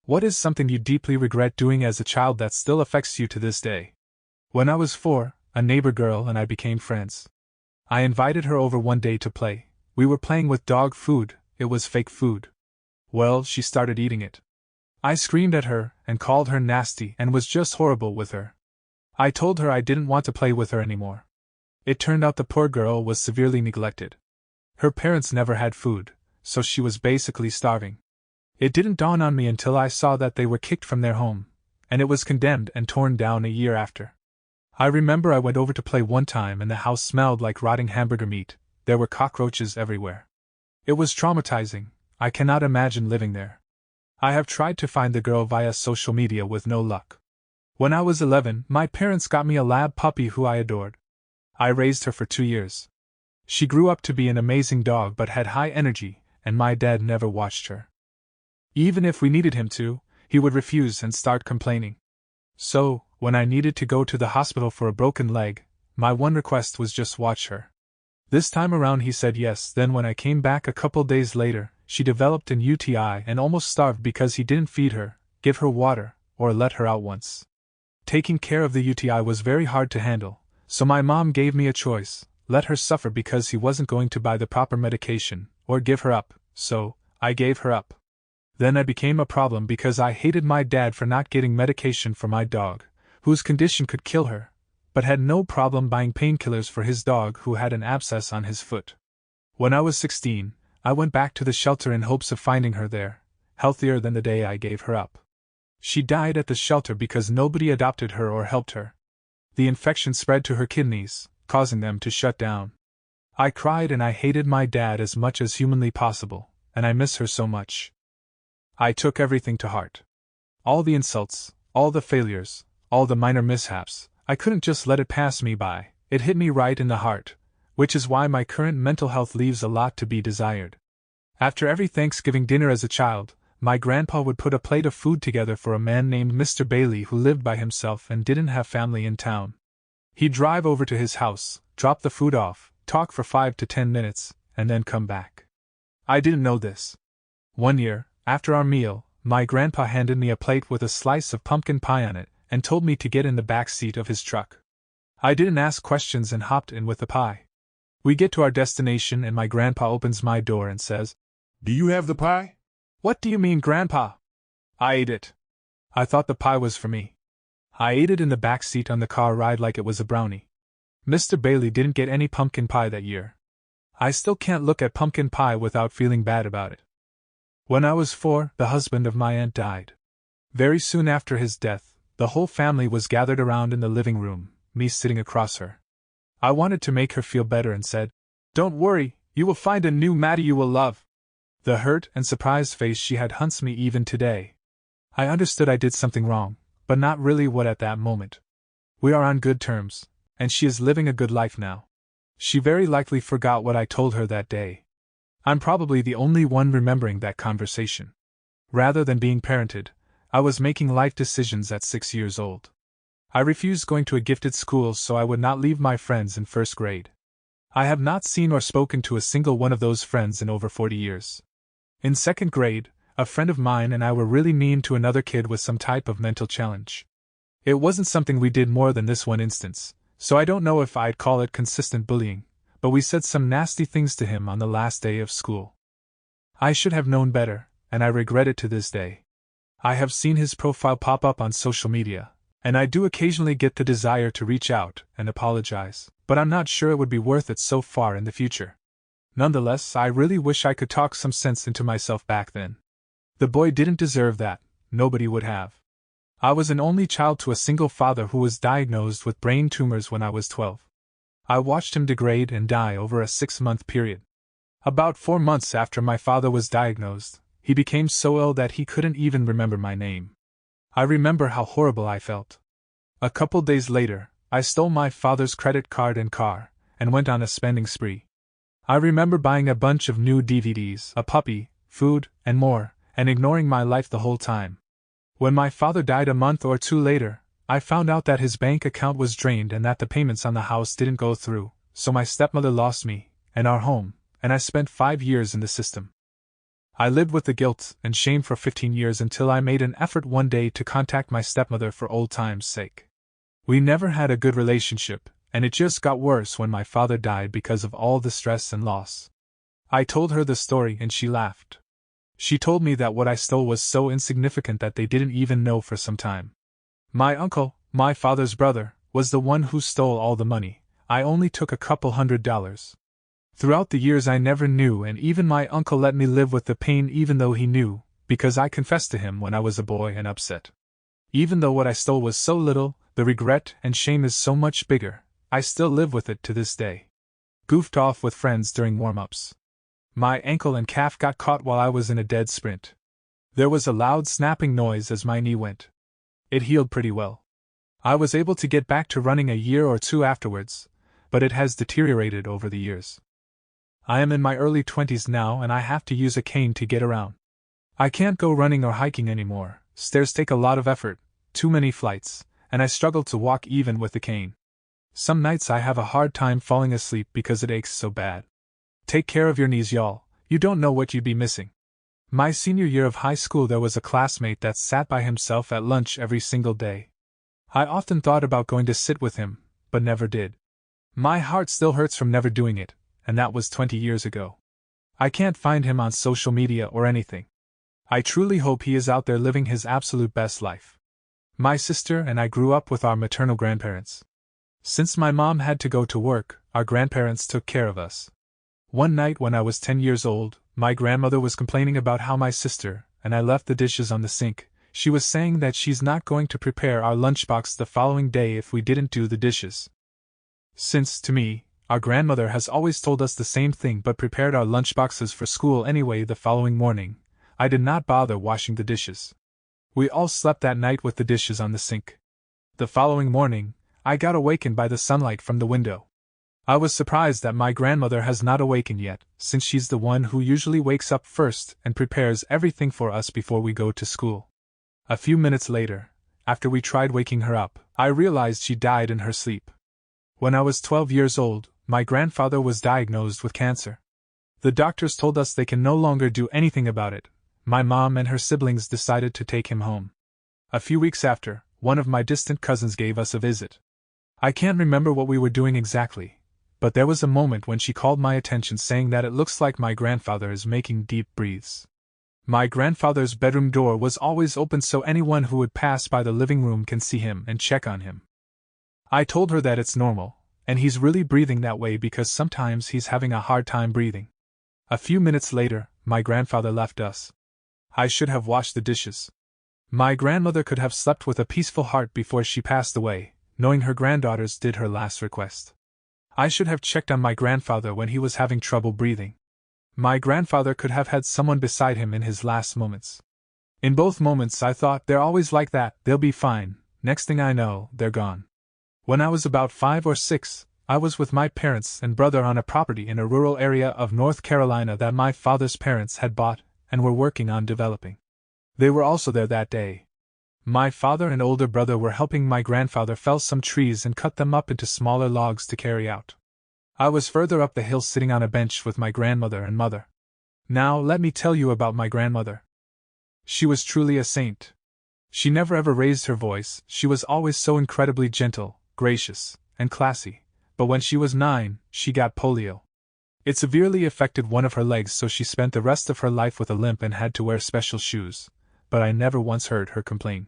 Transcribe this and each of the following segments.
What is something you deeply regret doing as a child that still affects you to this day? When I was 4, a neighbor girl and I became friends. I invited her over one day to play. We were playing with dog food, it was fake food. Well, she started eating it. I screamed at her and called her nasty and was just horrible with her. I told her I didn't want to play with her anymore. It turned out the poor girl was severely neglected. Her parents never had food, so she was basically starving. It didn't dawn on me until I saw that they were kicked from their home, and it was condemned and torn down a year after. I remember I went over to play one time and the house smelled like rotting hamburger meat. There were cockroaches everywhere. It was traumatizing. I cannot imagine living there. I have tried to find the girl via social media with no luck. When I was 11, my parents got me a lab puppy who I adored. I raised her for 2 years. She grew up to be an amazing dog but had high energy, and my dad never watched her. Even if we needed him to, he would refuse and start complaining. So, when I needed to go to the hospital for a broken leg, my one request was just watch her. This time around he said yes. Then when I came back a couple days later, she developed an UTI and almost starved because he didn't feed her, give her water, or let her out once. Taking care of the UTI was very hard to handle, so my mom gave me a choice: let her suffer because he wasn't going to buy the proper medication, or give her up, so I gave her up. Then I became a problem because I hated my dad for not getting medication for my dog, whose condition could kill her, but had no problem buying painkillers for his dog who had an abscess on his foot. When I was 16, I went back to the shelter in hopes of finding her there, healthier than the day I gave her up. She died at the shelter because nobody adopted her or helped her. The infection spread to her kidneys, causing them to shut down. I cried and I hated my dad as much as humanly possible, and I miss her so much. I took everything to heart. All the insults, all the failures, all the minor mishaps, I couldn't just let it pass me by. It hit me right in the heart, which is why my current mental health leaves a lot to be desired. After every Thanksgiving dinner as a child, my grandpa would put a plate of food together for a man named Mr. Bailey who lived by himself and didn't have family in town. He'd drive over to his house, drop the food off, talk for 5 to 10 minutes, and then come back. I didn't know this. One year, after our meal, my grandpa handed me a plate with a slice of pumpkin pie on it and told me to get in the back seat of his truck. I didn't ask questions and hopped in with the pie. We get to our destination and my grandpa opens my door and says, "Do you have the pie?" "What do you mean, Grandpa?" I ate it. I thought the pie was for me. I ate it in the back seat on the car ride like it was a brownie. Mr. Bailey didn't get any pumpkin pie that year. I still can't look at pumpkin pie without feeling bad about it. When I was 4, the husband of my aunt died. Very soon after his death, the whole family was gathered around in the living room, me sitting across her. I wanted to make her feel better and said, "Don't worry, you will find a new Maddie you will love." The hurt and surprised face she had haunts me even today. I understood I did something wrong, but not really what at that moment. We are on good terms, and she is living a good life now. She very likely forgot what I told her that day. I'm probably the only one remembering that conversation. Rather than being parented, I was making life decisions at 6 years old. I refused going to a gifted school so I would not leave my friends in first grade. I have not seen or spoken to a single one of those friends in over 40 years. In second grade, a friend of mine and I were really mean to another kid with some type of mental challenge. It wasn't something we did more than this one instance, so I don't know if I'd call it consistent bullying, but we said some nasty things to him on the last day of school. I should have known better, and I regret it to this day. I have seen his profile pop up on social media, and I do occasionally get the desire to reach out and apologize, but I'm not sure it would be worth it so far in the future. Nonetheless, I really wish I could talk some sense into myself back then. The boy didn't deserve that, nobody would have. I was an only child to a single father who was diagnosed with brain tumors when I was 12. I watched him degrade and die over a 6-month period. About 4 months after my father was diagnosed, he became so ill that he couldn't even remember my name. I remember how horrible I felt. A couple days later, I stole my father's credit card and car, and went on a spending spree. I remember buying a bunch of new DVDs, a puppy, food, and more, and ignoring my life the whole time. When my father died a month or 2 later, I found out that his bank account was drained and that the payments on the house didn't go through, so my stepmother lost me, and our home, and I spent 5 years in the system. I lived with the guilt and shame for 15 years until I made an effort one day to contact my stepmother for old times' sake. We never had a good relationship, and it just got worse when my father died because of all the stress and loss. I told her the story and she laughed. She told me that what I stole was so insignificant that they didn't even know for some time. My uncle, my father's brother, was the one who stole all the money. I only took a couple $100. Throughout the years I never knew, and even my uncle let me live with the pain even though he knew, because I confessed to him when I was a boy and upset. Even though what I stole was so little, the regret and shame is so much bigger. I still live with it to this day. Goofed off with friends during warm-ups. My ankle and calf got caught while I was in a dead sprint. There was a loud snapping noise as my knee went. It healed pretty well. I was able to get back to running a year or two afterwards, but it has deteriorated over the years. I am in my early 20s now and I have to use a cane to get around. I can't go running or hiking anymore, stairs take a lot of effort, too many flights, and I struggle to walk even with the cane. Some nights I have a hard time falling asleep because it aches so bad. Take care of your knees, y'all, you don't know what you'd be missing. My senior year of high school there was a classmate that sat by himself at lunch every single day. I often thought about going to sit with him, but never did. My heart still hurts from never doing it, and that was 20 years ago. I can't find him on social media or anything. I truly hope he is out there living his absolute best life. My sister and I grew up with our maternal grandparents. Since my mom had to go to work, our grandparents took care of us. One night when I was 10 years old, my grandmother was complaining about how my sister and I left the dishes on the sink. She was saying that she's not going to prepare our lunchbox the following day if we didn't do the dishes. Since, to me, our grandmother has always told us the same thing but prepared our lunchboxes for school anyway the following morning, I did not bother washing the dishes. We all slept that night with the dishes on the sink. The following morning, I got awakened by the sunlight from the window. I was surprised that my grandmother has not awakened yet, since she's the one who usually wakes up first and prepares everything for us before we go to school. A few minutes later, after we tried waking her up, I realized she died in her sleep. When I was 12 years old, my grandfather was diagnosed with cancer. The doctors told us they can no longer do anything about it. My mom and her siblings decided to take him home. A few weeks after, one of my distant cousins gave us a visit. I can't remember what we were doing exactly, but there was a moment when she called my attention saying that it looks like my grandfather is making deep breaths. My grandfather's bedroom door was always open so anyone who would pass by the living room can see him and check on him. I told her that it's normal, and he's really breathing that way because sometimes he's having a hard time breathing. A few minutes later, my grandfather left us. I should have washed the dishes. My grandmother could have slept with a peaceful heart before she passed away, knowing her granddaughters did her last request. I should have checked on my grandfather when he was having trouble breathing. My grandfather could have had someone beside him in his last moments. In both moments I thought, they're always like that, they'll be fine. Next thing I know, they're gone. When I was about 5 or 6, I was with my parents and brother on a property in a rural area of North Carolina that my father's parents had bought and were working on developing. They were also there that day. My father and older brother were helping my grandfather fell some trees and cut them up into smaller logs to carry out. I was further up the hill sitting on a bench with my grandmother and mother. Now let me tell you about my grandmother. She was truly a saint. She never ever raised her voice, she was always so incredibly gentle, gracious, and classy, but when she was 9, she got polio. It severely affected one of her legs, so she spent the rest of her life with a limp and had to wear special shoes, but I never once heard her complain.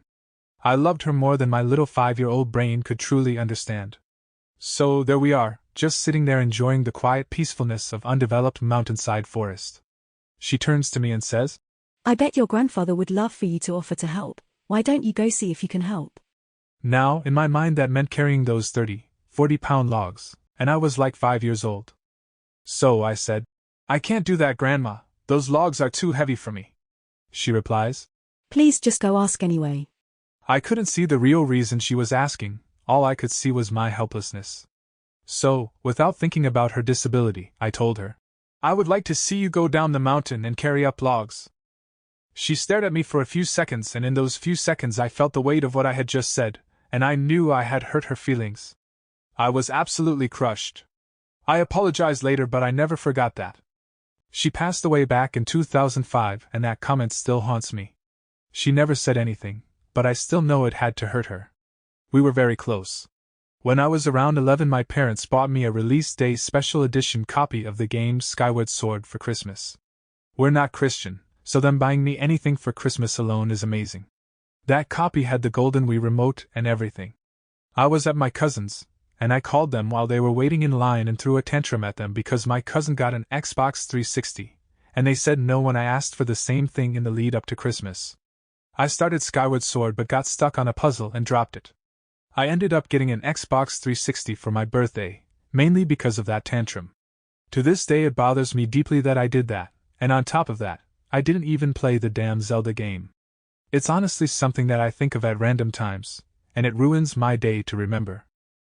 I loved her more than my little 5-year-old brain could truly understand. So there we are, just sitting there enjoying the quiet peacefulness of undeveloped mountainside forest. She turns to me and says, "I bet your grandfather would love for you to offer to help. Why don't you go see if you can help?" Now, in my mind that meant carrying those 40-pound logs, and I was like 5 years old. So I said, "I can't do that, Grandma, those logs are too heavy for me." She replies, "Please just go ask anyway." I couldn't see the real reason she was asking, all I could see was my helplessness. So, without thinking about her disability, I told her, "I would like to see you go down the mountain and carry up logs." She stared at me for a few seconds, and in those few seconds I felt the weight of what I had just said, and I knew I had hurt her feelings. I was absolutely crushed. I apologized later, but I never forgot that. She passed away back in 2005, and that comment still haunts me. She never said anything, but I still know it had to hurt her. We were very close. When I was around 11, my parents bought me a release day special edition copy of the game Skyward Sword for Christmas. We're not Christian, so them buying me anything for Christmas alone is amazing. That copy had the golden Wii remote and everything. I was at my cousin's, and I called them while they were waiting in line and threw a tantrum at them because my cousin got an Xbox 360, and they said no when I asked for the same thing in the lead up to Christmas. I started Skyward Sword but got stuck on a puzzle and dropped it. I ended up getting an Xbox 360 for my birthday, mainly because of that tantrum. To this day it bothers me deeply that I did that, and on top of that, I didn't even play the damn Zelda game. It's honestly something that I think of at random times, and it ruins my day to remember.